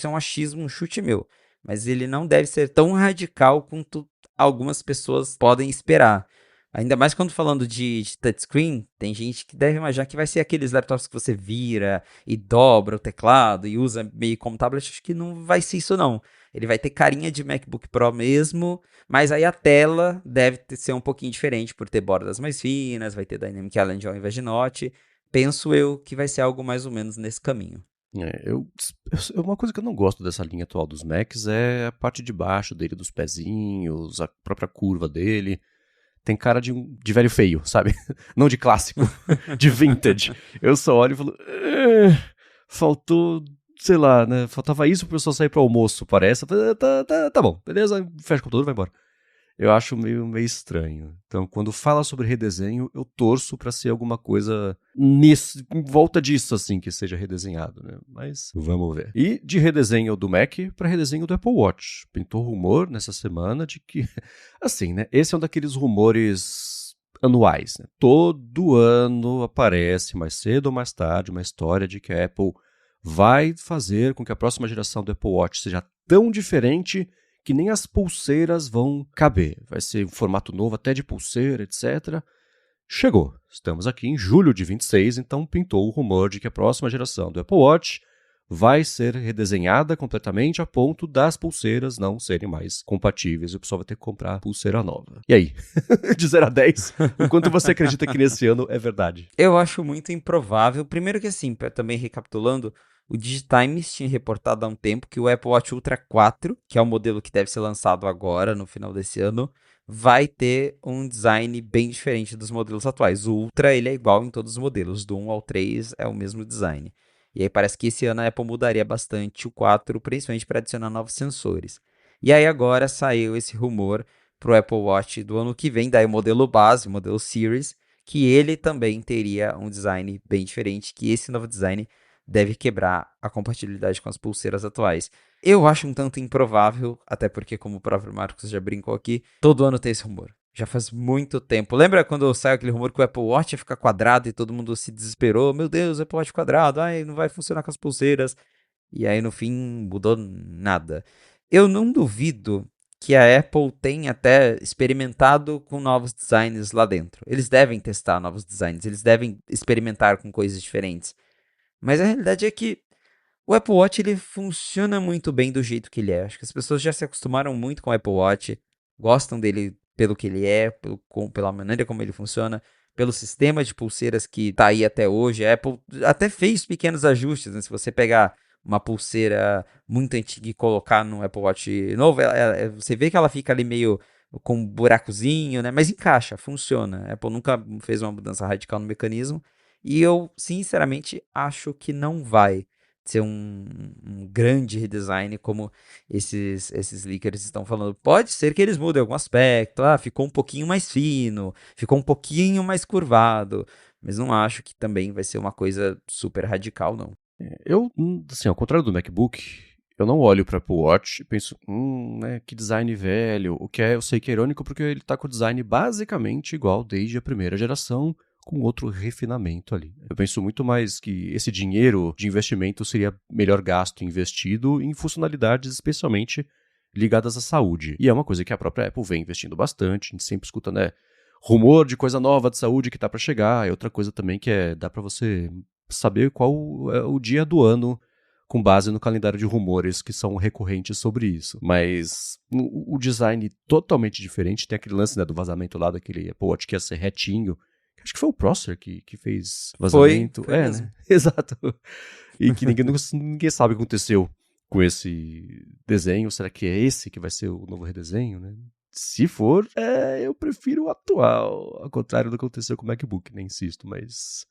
é um achismo, um chute meu, mas ele não deve ser tão radical quanto algumas pessoas podem esperar. Ainda mais quando falando de touchscreen, tem gente que deve imaginar que vai ser aqueles laptops que você vira e dobra o teclado e usa meio como tablet. Acho que não vai ser isso, não. Ele vai ter carinha de MacBook Pro mesmo, mas aí a tela deve ser um pouquinho diferente por ter bordas mais finas, vai ter Dynamic Island ao invés de Notch. Penso eu que vai ser algo mais ou menos nesse caminho. Uma coisa que eu não gosto dessa linha atual dos Macs é a parte de baixo dele, dos pezinhos, a própria curva dele. Tem cara de velho feio, sabe? Não de clássico, de vintage. Eu só olho e falo, faltou, sei lá, né? Faltava isso pro pessoal sair pro almoço, parece. Tá bom, beleza, fecha o computador e vai embora. Eu acho meio estranho. Então, quando fala sobre redesenho, eu torço pra ser alguma coisa em volta disso, assim, que seja redesenhado, né? Mas vamos ver. E de redesenho do Mac pra redesenho do Apple Watch. Pintou rumor nessa semana de que, assim, né? Esse é um daqueles rumores anuais, né? Todo ano aparece, mais cedo ou mais tarde, uma história de que a Apple vai fazer com que a próxima geração do Apple Watch seja tão diferente que nem as pulseiras vão caber. Vai ser um formato novo até de pulseira, etc. Chegou. Estamos aqui em julho de 26, então pintou o rumor de que a próxima geração do Apple Watch vai ser redesenhada completamente a ponto das pulseiras não serem mais compatíveis e o pessoal vai ter que comprar pulseira nova. E aí? De 0 a 10, o quanto você acredita que nesse ano é verdade? Eu acho muito improvável. Primeiro que assim, também recapitulando, o Digitimes tinha reportado há um tempo que o Apple Watch Ultra 4, que é o modelo que deve ser lançado agora, no final desse ano, vai ter um design bem diferente dos modelos atuais. O Ultra, ele é igual em todos os modelos, do 1 ao 3 é o mesmo design. E aí parece que esse ano a Apple mudaria bastante o 4, principalmente para adicionar novos sensores. E aí agora saiu esse rumor para o Apple Watch do ano que vem, daí o modelo base, o modelo Series, que ele também teria um design bem diferente, que esse novo design deve quebrar a compatibilidade com as pulseiras atuais. Eu acho um tanto improvável, até porque, como o próprio Marcos já brincou aqui, todo ano tem esse rumor. Já faz muito tempo. Lembra quando saiu aquele rumor que o Apple Watch ia ficar quadrado e todo mundo se desesperou? Meu Deus, o Apple Watch quadrado, ai, não vai funcionar com as pulseiras. E aí, no fim, mudou nada. Eu não duvido que a Apple tenha até experimentado com novos designs lá dentro. Eles devem testar novos designs, eles devem experimentar com coisas diferentes. Mas a realidade é que o Apple Watch ele funciona muito bem do jeito que ele é. Acho que as pessoas já se acostumaram muito com o Apple Watch, gostam dele pelo que ele é, pela maneira como ele funciona, pelo sistema de pulseiras que está aí até hoje. A Apple até fez pequenos ajustes, né? Se você pegar uma pulseira muito antiga e colocar no Apple Watch novo, você vê que ela fica ali meio com um buracozinho, né? Mas encaixa, funciona. A Apple nunca fez uma mudança radical no mecanismo. E eu, sinceramente, acho que não vai ser um grande redesign como esses leakers estão falando. Pode ser que eles mudem algum aspecto, ficou um pouquinho mais fino, ficou um pouquinho mais curvado, mas não acho que também vai ser uma coisa super radical, não. Eu, assim, ao contrário do MacBook, eu não olho para Apple Watch e penso, né, que design velho. O que eu sei que é irônico porque ele tá com o design basicamente igual desde a primeira geração, com outro refinamento ali. Eu penso muito mais que esse dinheiro de investimento seria melhor gasto investido em funcionalidades especialmente ligadas à saúde. E é uma coisa que a própria Apple vem investindo bastante, a gente sempre escuta, né, rumor de coisa nova de saúde que tá para chegar. É outra coisa também que dá para você saber qual é o dia do ano com base no calendário de rumores que são recorrentes sobre isso. Mas o design totalmente diferente, tem aquele lance, né, do vazamento lá daquele Apple Watch que ia ser retinho. Acho que foi o Prosser que fez vazamento. Foi mesmo. Né? Exato. E que ninguém sabe o que aconteceu com esse desenho. Será que é esse que vai ser o novo redesenho, né? Se for, eu prefiro o atual. Ao contrário do que aconteceu com o MacBook, né? Insisto, mas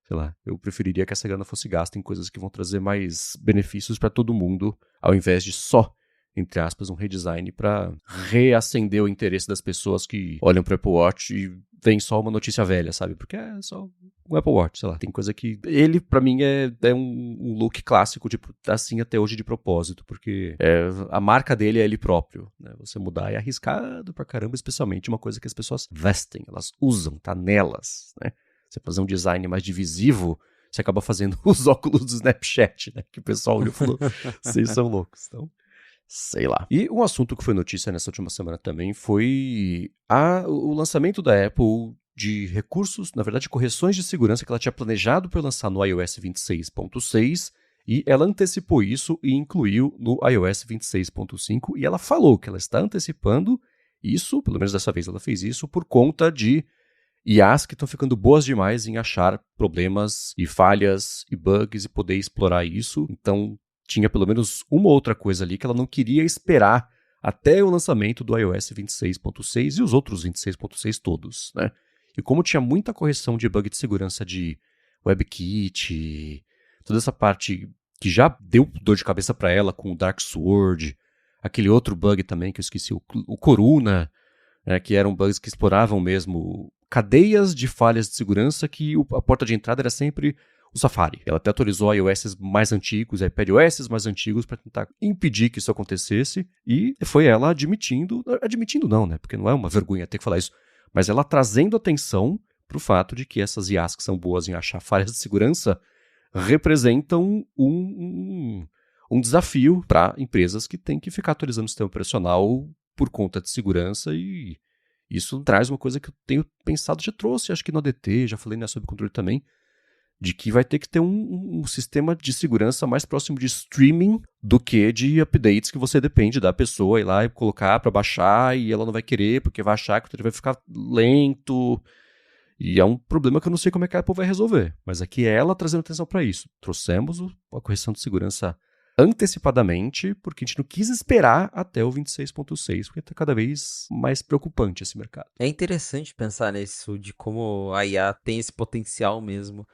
sei lá, eu preferiria que essa grana fosse gasta em coisas que vão trazer mais benefícios para todo mundo, ao invés de só, entre aspas, um redesign para reacender o interesse das pessoas que olham para o Apple Watch e veem só uma notícia velha, sabe? Porque é só um Apple Watch, sei lá. Tem coisa que... Ele, para mim, é um look clássico, tipo, assim até hoje de propósito, porque a marca dele é ele próprio, né? Você mudar é arriscado pra caramba, especialmente uma coisa que as pessoas vestem, elas usam, tá nelas, né? Você fazer um design mais divisivo, você acaba fazendo os óculos do Snapchat, né? Que o pessoal olhou e falou, vocês são loucos. Então, Sei lá. E um assunto que foi notícia nessa última semana também foi o lançamento da Apple de recursos, na verdade, correções de segurança que ela tinha planejado para lançar no iOS 26.6 e ela antecipou isso e incluiu no iOS 26.5 e ela falou que ela está antecipando isso, pelo menos dessa vez ela fez isso, por conta de IAs que estão ficando boas demais em achar problemas e falhas e bugs e poder explorar isso. Então, tinha pelo menos uma outra coisa ali que ela não queria esperar até o lançamento do iOS 26.6 e os outros 26.6 todos, né? E como tinha muita correção de bug de segurança de WebKit, toda essa parte que já deu dor de cabeça para ela com o Dark Sword, aquele outro bug também que eu esqueci, o Coruna, né, que eram bugs que exploravam mesmo cadeias de falhas de segurança que a porta de entrada era sempre o Safari. Ela até atualizou iOS mais antigos, iPadOS mais antigos para tentar impedir que isso acontecesse e foi ela admitindo não, né, porque não é uma vergonha ter que falar isso, mas ela trazendo atenção para o fato de que essas IAs que são boas em achar falhas de segurança representam um desafio para empresas que têm que ficar atualizando o sistema operacional por conta de segurança e isso traz uma coisa que eu tenho pensado, já trouxe, acho que no ADT, já falei sobre controle também, de que vai ter que ter um sistema de segurança mais próximo de streaming do que de updates que você depende da pessoa ir lá e colocar para baixar e ela não vai querer porque vai achar que o vai ficar lento. E é um problema que eu não sei como é que a Apple vai resolver. Mas aqui é ela trazendo atenção para isso. Trouxemos a correção de segurança antecipadamente, porque a gente não quis esperar até o 26.6, porque está cada vez mais preocupante esse mercado. É interessante pensar nisso, de como a IA tem esse potencial mesmo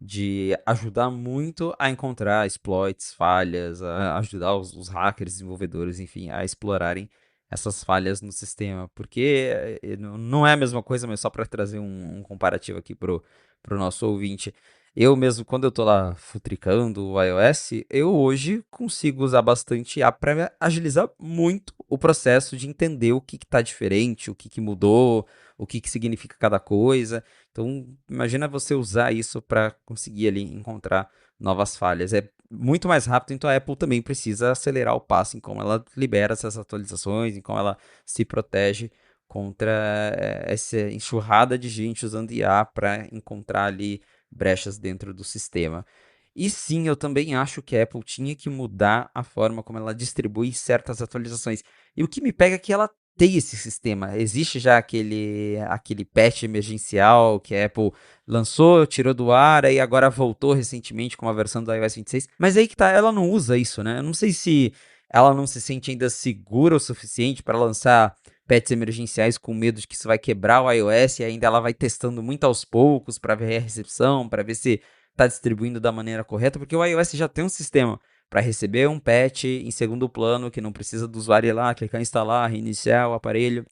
de ajudar muito a encontrar exploits, falhas, a ajudar os hackers, desenvolvedores, enfim, a explorarem essas falhas no sistema. Porque não é a mesma coisa, mas só para trazer um comparativo aqui pro nosso ouvinte. Eu mesmo, quando eu tô lá futricando o iOS, eu hoje consigo usar bastante IA para agilizar muito o processo de entender o que está diferente, o que mudou, o que significa cada coisa. Então, imagina você usar isso para conseguir ali encontrar novas falhas. É muito mais rápido, então a Apple também precisa acelerar o passo em como ela libera essas atualizações, em como ela se protege contra essa enxurrada de gente usando IA para encontrar ali brechas dentro do sistema. E sim, eu também acho que a Apple tinha que mudar a forma como ela distribui certas atualizações. E o que me pega é que ela tem esse sistema. Existe já aquele patch emergencial que a Apple lançou, tirou do ar, e agora voltou recentemente com uma versão do iOS 26. Mas aí que tá, ela não usa isso, né? Eu não sei se ela não se sente ainda segura o suficiente para lançar patches emergenciais com medo de que isso vai quebrar o iOS e ainda ela vai testando muito aos poucos para ver a recepção, para ver se está distribuindo da maneira correta, porque o iOS já tem um sistema para receber um patch em segundo plano, que não precisa do usuário ir lá, clicar em instalar, reiniciar o aparelho,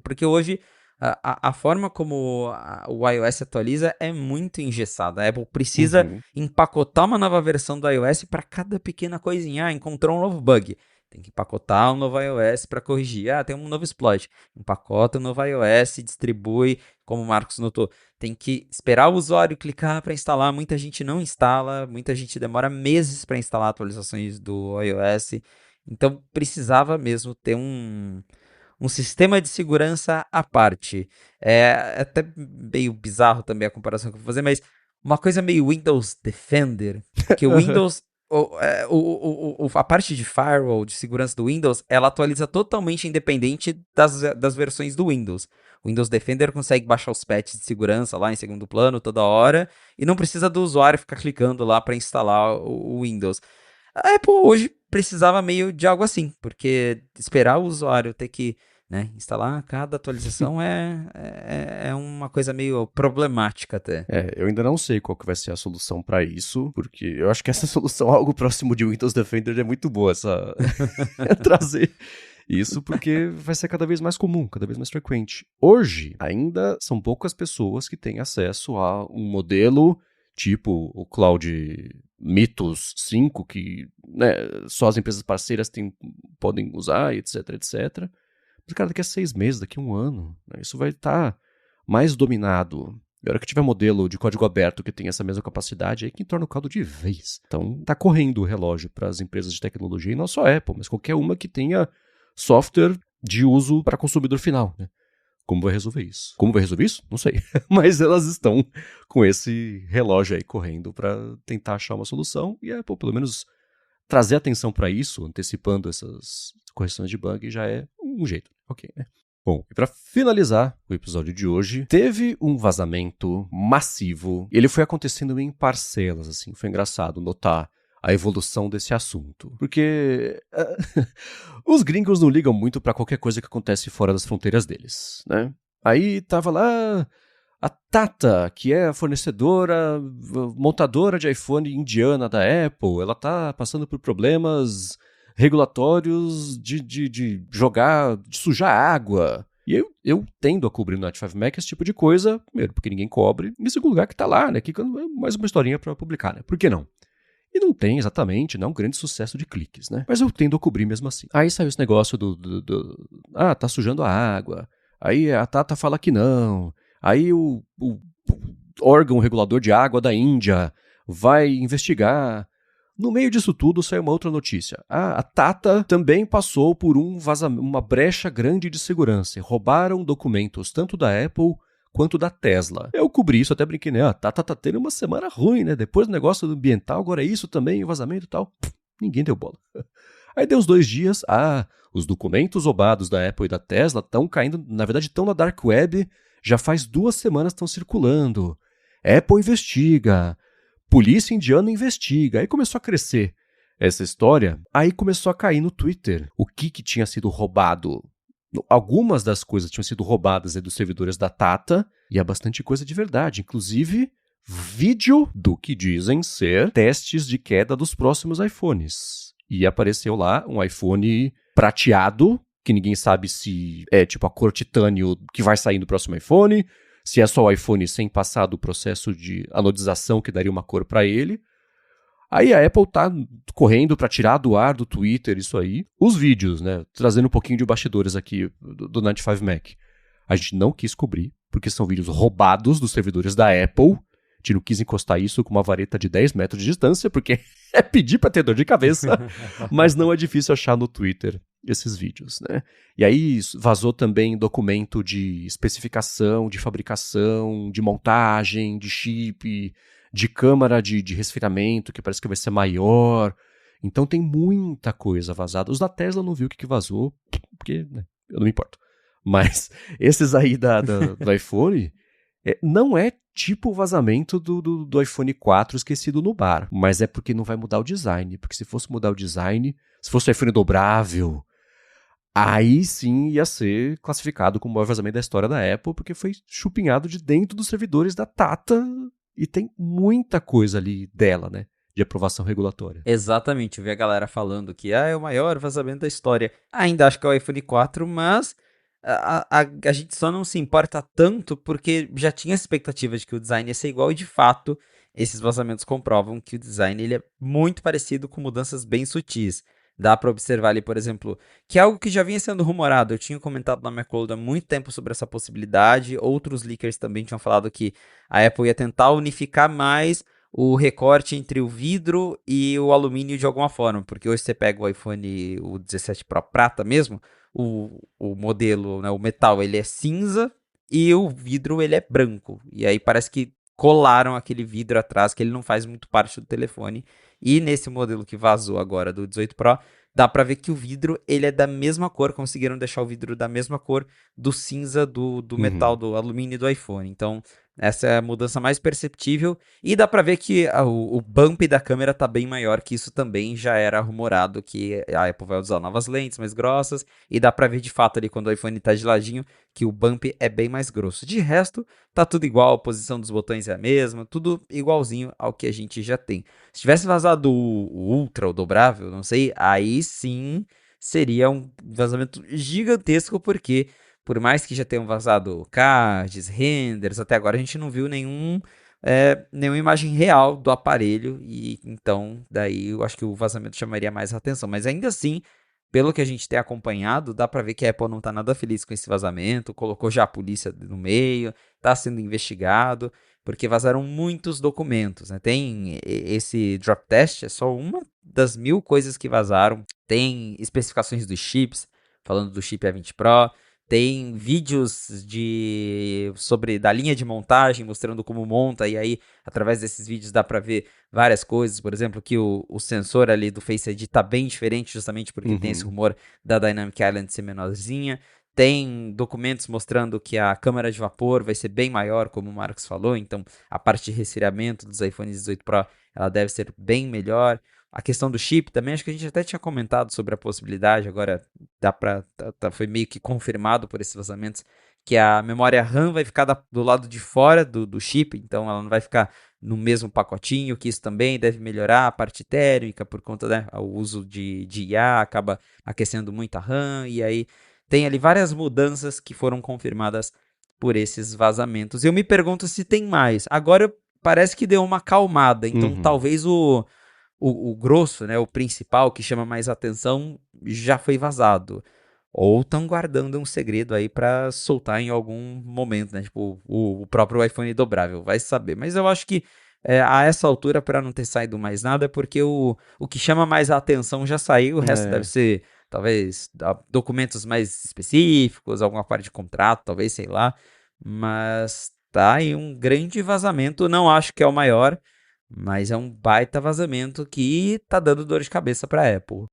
porque hoje a forma como o iOS atualiza é muito engessada. A Apple precisa empacotar uma nova versão do iOS para cada pequena coisinha. Ah, encontrou um novo bug. Tem que empacotar um novo iOS para corrigir. Ah, tem um novo exploit. Empacota o novo iOS, distribui, como o Marcos notou. Tem que esperar o usuário clicar para instalar. Muita gente não instala, muita gente demora meses para instalar atualizações do iOS. Então precisava mesmo ter um sistema de segurança à parte. É até meio bizarro também a comparação que eu vou fazer, mas uma coisa meio Windows Defender, que o Windows a parte de firewall, de segurança do Windows, ela atualiza totalmente independente das versões do Windows. O Windows Defender consegue baixar os patches de segurança lá em segundo plano toda hora e não precisa do usuário ficar clicando lá para instalar o Windows. A Apple hoje precisava meio de algo assim, porque esperar o usuário ter que, né, instalar cada atualização é uma coisa meio problemática até. Eu ainda não sei qual que vai ser a solução para isso, porque eu acho que essa solução, algo próximo de Windows Defender, é muito boa, essa trazer isso, porque vai ser cada vez mais comum, cada vez mais frequente. Hoje, ainda são poucas pessoas que têm acesso a um modelo tipo o Cloud Mythos 5, que, né, só as empresas parceiras podem usar, etc, etc. Mas, cara, daqui a 6 meses, daqui a um ano, né, isso vai estar mais dominado E a hora que tiver modelo de código aberto que tem essa mesma capacidade, aí que entorna o caldo de vez. Então, tá correndo o relógio para as empresas de tecnologia, e não só a Apple, mas qualquer uma que tenha software de uso para consumidor final, né? Como vai resolver isso? Como vai resolver isso? Não sei. Mas elas estão com esse relógio aí correndo para tentar achar uma solução, e a Apple, pelo menos, trazer atenção para isso, antecipando essas correções de bug, já é um jeito. Ok, né? Bom, e para finalizar o episódio de hoje, teve um vazamento massivo. Ele foi acontecendo em parcelas, assim. Foi engraçado notar a evolução desse assunto. Porque os gringos não ligam muito para qualquer coisa que acontece fora das fronteiras deles, né? Aí tava lá a Tata, que é a fornecedora, montadora de iPhone indiana da Apple. Ela tá passando por problemas regulatórios de jogar, de sujar água. E eu tendo a cobrir no Night5Mac esse tipo de coisa, primeiro, porque ninguém cobre, e em segundo lugar que tá lá, né, que é mais uma historinha pra publicar, né, por que não? E não tem exatamente, né, um grande sucesso de cliques, né, mas eu tendo a cobrir mesmo assim. Aí saiu esse negócio tá sujando a água, aí a Tata fala que não, aí o órgão regulador de água da Índia vai investigar. No meio disso tudo, saiu uma outra notícia. A Tata também passou por uma brecha grande de segurança. Roubaram documentos tanto da Apple quanto da Tesla. Eu cobri isso, até brinquei, né? A Tata tá tendo uma semana ruim, né? Depois do negócio do ambiental, agora é isso também, vazamento e tal. Ninguém deu bola. Aí deu uns 2 dias, os documentos roubados da Apple e da Tesla estão caindo, na verdade estão na Dark Web, já faz 2 semanas estão circulando. Apple investiga. Polícia indiana investiga. Aí começou a crescer essa história. Aí começou a cair no Twitter o que tinha sido roubado. Algumas das coisas tinham sido roubadas dos servidores da Tata. E há bastante coisa de verdade. Inclusive, vídeo do que dizem ser testes de queda dos próximos iPhones. E apareceu lá um iPhone prateado, que ninguém sabe se é tipo a cor titânio que vai sair no próximo iPhone, se é só o iPhone sem passar do processo de anodização que daria uma cor para ele. Aí a Apple tá correndo para tirar do ar do Twitter isso aí. Os vídeos, né? Trazendo um pouquinho de bastidores aqui do 95Mac. A gente não quis cobrir, porque são vídeos roubados dos servidores da Apple. A gente não quis encostar isso com uma vareta de 10 metros de distância, porque é pedir pra ter dor de cabeça. Mas não é difícil achar no Twitter esses vídeos, né? E aí vazou também documento de especificação, de fabricação, de montagem, de chip, de câmara de resfriamento, que parece que vai ser maior. Então tem muita coisa vazada. Os da Tesla eu não vi o que vazou, porque né, eu não me importo. Mas esses aí do iPhone, não é tipo o vazamento do iPhone 4 esquecido no bar. Mas é porque não vai mudar o design. Porque se fosse mudar o design, se fosse o iPhone dobrável, aí sim ia ser classificado como o maior vazamento da história da Apple, porque foi chupinhado de dentro dos servidores da Tata e tem muita coisa ali dela, né? De aprovação regulatória. Exatamente, eu vi a galera falando que é o maior vazamento da história. Ainda acho que é o iPhone 4, mas a gente só não se importa tanto porque já tinha expectativa de que o design ia ser igual e de fato esses vazamentos comprovam que o design ele é muito parecido com mudanças bem sutis. Dá para observar ali, por exemplo, que é algo que já vinha sendo rumorado. Eu tinha comentado na Macworld há muito tempo sobre essa possibilidade. Outros leakers também tinham falado que a Apple ia tentar unificar mais o recorte entre o vidro e o alumínio de alguma forma. Porque hoje você pega o iPhone, o 17 Pro prata mesmo, o modelo, né, o metal, ele é cinza e o vidro ele é branco. E aí parece que colaram aquele vidro atrás, que ele não faz muito parte do telefone. E nesse modelo que vazou agora do 18 Pro, dá pra ver que o vidro ele é da mesma cor, conseguiram deixar o vidro da mesma cor do cinza do metal, do alumínio do iPhone. Então, essa é a mudança mais perceptível. E dá pra ver que o bump da câmera tá bem maior, que isso também já era rumorado, que a Apple vai usar novas lentes mais grossas. E dá pra ver de fato ali, quando o iPhone tá de ladinho, que o bump é bem mais grosso. De resto, tá tudo igual, a posição dos botões é a mesma, tudo igualzinho ao que a gente já tem. Se tivesse vazado o Ultra, o dobrável, não sei, aí sim seria um vazamento gigantesco, porque por mais que já tenham vazado cards, renders, até agora a gente não viu nenhuma imagem real do aparelho, e então daí eu acho que o vazamento chamaria mais atenção. Mas ainda assim, pelo que a gente tem acompanhado, dá pra ver que a Apple não tá nada feliz com esse vazamento, colocou já a polícia no meio, tá sendo investigado, porque vazaram muitos documentos, né? Tem esse drop test, é só uma das 1000 coisas que vazaram. Tem especificações dos chips, falando do chip A20 Pro, tem vídeos da linha de montagem, mostrando como monta, e aí, através desses vídeos, dá pra ver várias coisas, por exemplo, que o sensor ali do Face ID tá bem diferente, justamente porque tem esse rumor da Dynamic Island ser menorzinha. Tem documentos mostrando que a câmara de vapor vai ser bem maior, como o Marcos falou, então a parte de resfriamento dos iPhones 18 Pro ela deve ser bem melhor. A questão do chip também, acho que a gente até tinha comentado sobre a possibilidade, agora foi meio que confirmado por esses vazamentos, que a memória RAM vai ficar do lado de fora do chip, então ela não vai ficar no mesmo pacotinho, que isso também deve melhorar a parte térmica, por conta, né, o uso de IA, acaba aquecendo muito a RAM, e aí tem ali várias mudanças que foram confirmadas por esses vazamentos. Eu me pergunto se tem mais. Agora parece que deu uma acalmada, então talvez o grosso, né, o principal, que chama mais atenção, já foi vazado. Ou estão guardando um segredo aí pra soltar em algum momento, né? Tipo, o próprio iPhone dobrável, vai saber. Mas eu acho que a essa altura, pra não ter saído mais nada, é porque o que chama mais a atenção já saiu, o resto deve ser, talvez, documentos mais específicos, alguma parte de contrato, talvez, sei lá. Mas tá aí um grande vazamento, não acho que é o maior, mas é um baita vazamento que tá dando dor de cabeça pra Apple.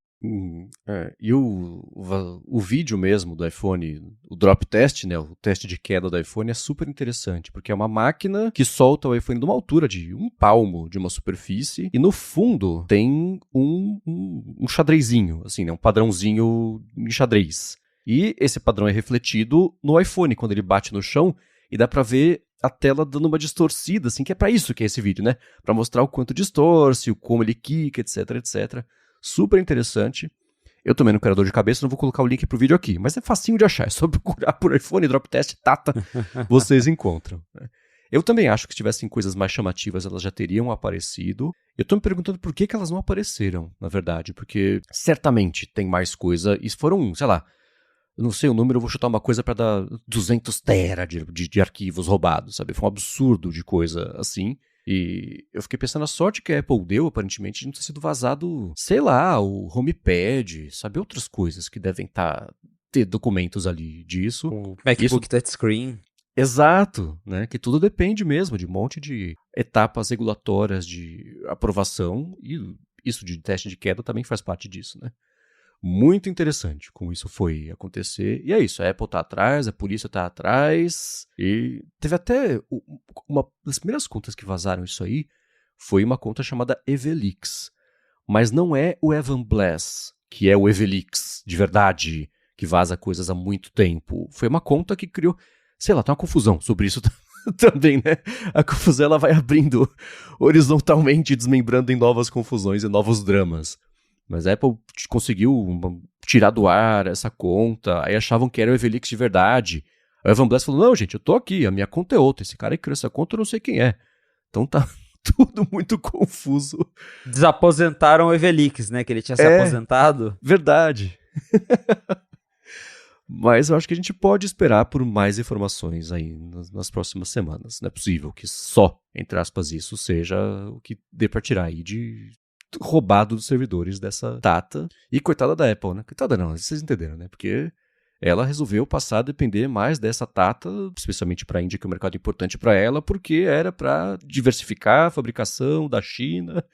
E o vídeo mesmo do iPhone, o drop test, né, o teste de queda do iPhone é super interessante, porque é uma máquina que solta o iPhone de uma altura de um palmo de uma superfície, e no fundo tem um xadrezinho, assim, né, um padrãozinho em xadrez. E esse padrão é refletido no iPhone, quando ele bate no chão, e dá pra ver a tela dando uma distorcida, assim, que é pra isso que é esse vídeo, né? Pra mostrar o quanto distorce, o como ele quica, etc, etc. Super interessante. Eu também não quero dor de cabeça, não vou colocar o link pro vídeo aqui, mas é facinho de achar, é só procurar por iPhone, Drop Test, Tata, vocês encontram. Eu também acho que se tivessem coisas mais chamativas, elas já teriam aparecido. Eu tô me perguntando por que elas não apareceram, na verdade, porque certamente tem mais coisa, e foram, sei lá, eu não sei o número, eu vou chutar uma coisa pra dar 200 tera de arquivos roubados, sabe? Foi um absurdo de coisa assim. E eu fiquei pensando a sorte que a Apple deu, aparentemente, de não ter sido vazado, sei lá, o HomePad, sabe? Outras coisas que devem ter documentos ali disso. O MacBook Touchscreen. Exato, né? Que tudo depende mesmo de um monte de etapas regulatórias de aprovação, e isso de teste de queda também faz parte disso, né? Muito interessante como isso foi acontecer. E é isso, a Apple tá atrás, a polícia tá atrás. E teve até uma das primeiras contas que vazaram isso aí foi uma conta chamada Evelix. Mas não é o Evan Blass, que é o Evelix de verdade, que vaza coisas há muito tempo. Foi uma conta que criou, sei lá, tem uma confusão sobre isso também, né? A confusão ela vai abrindo horizontalmente, desmembrando em novas confusões e novos dramas. Mas a Apple conseguiu tirar do ar essa conta, aí achavam que era o Evelix de verdade. Aí o Evan Blass falou, não, gente, eu tô aqui, a minha conta é outra, esse cara que criou essa conta eu não sei quem é. Então tá tudo muito confuso. Desaposentaram o Evelix, né, que ele tinha se aposentado. Verdade. Mas eu acho que a gente pode esperar por mais informações aí nas próximas semanas. Não é possível que só, entre aspas, isso seja o que dê pra tirar aí de roubado dos servidores dessa data. E coitada da Apple, né? Coitada não, vocês entenderam, né? Porque ela resolveu passar a depender mais dessa data, especialmente para a Índia, que é um mercado importante para ela, porque era para diversificar a fabricação da China.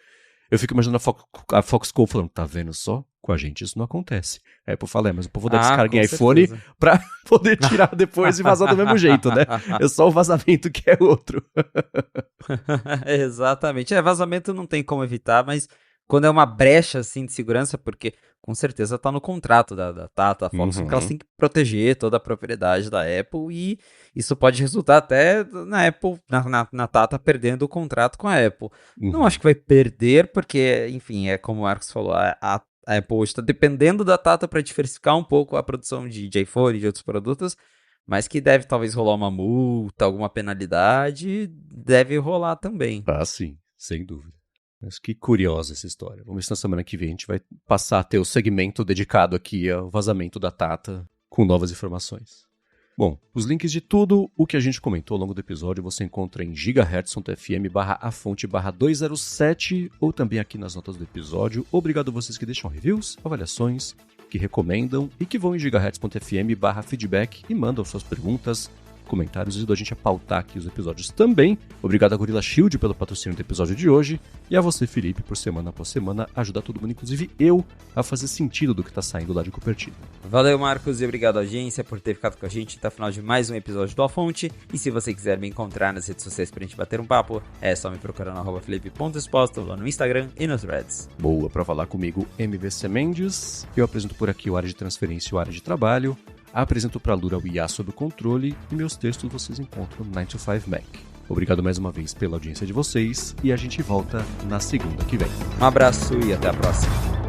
Eu fico imaginando a Foxconn falando, tá vendo só? Com a gente isso não acontece. A Apple fala, mas o povo dá descarga em iPhone para poder tirar depois e vazar do mesmo jeito, né? É só o vazamento que é outro. Exatamente. Vazamento não tem como evitar, mas quando é uma brecha assim de segurança, porque com certeza tá no contrato da Tata, da Foxconn, que elas têm que proteger toda a propriedade da Apple, e isso pode resultar até na Apple, na Tata perdendo o contrato com a Apple. Não acho que vai perder, porque, enfim, é como o Marcos falou, a Apple hoje está dependendo da Tata para diversificar um pouco a produção de iPhone e de outros produtos, mas que deve talvez rolar uma multa, alguma penalidade, deve rolar também. Ah, sim, sem dúvida. Mas que curiosa essa história. Vamos ver se na semana que vem a gente vai passar a ter o segmento dedicado aqui ao vazamento da Tata com novas informações. Bom, os links de tudo o que a gente comentou ao longo do episódio você encontra em gigahertz.fm/afonte/207 ou também aqui nas notas do episódio. Obrigado a vocês que deixam reviews, avaliações, que recomendam e que vão em gigahertz.fm/feedback e mandam suas perguntas, comentários e ajudam a gente a pautar aqui os episódios também. Obrigado a Gorilla Shield pelo patrocínio do episódio de hoje e a você, Felipe, por semana após semana ajudar todo mundo, inclusive eu, a fazer sentido do que tá saindo lá de Cupertino. Valeu, Marcos, e obrigado à audiência por ter ficado com a gente até o final de mais um episódio do A Fonte. E se você quiser me encontrar nas redes sociais pra gente bater um papo, é só me procurar no @felipe.exposto lá no Instagram e nos Threads. Boa, pra falar comigo, MVC Mendes. Eu apresento por aqui o Área de Transferência e o Área de Trabalho. Apresento para a Lura o IA sob o controle e meus textos vocês encontram no 9to5Mac. Obrigado mais uma vez pela audiência de vocês e a gente volta na segunda que vem. Um abraço e até a próxima.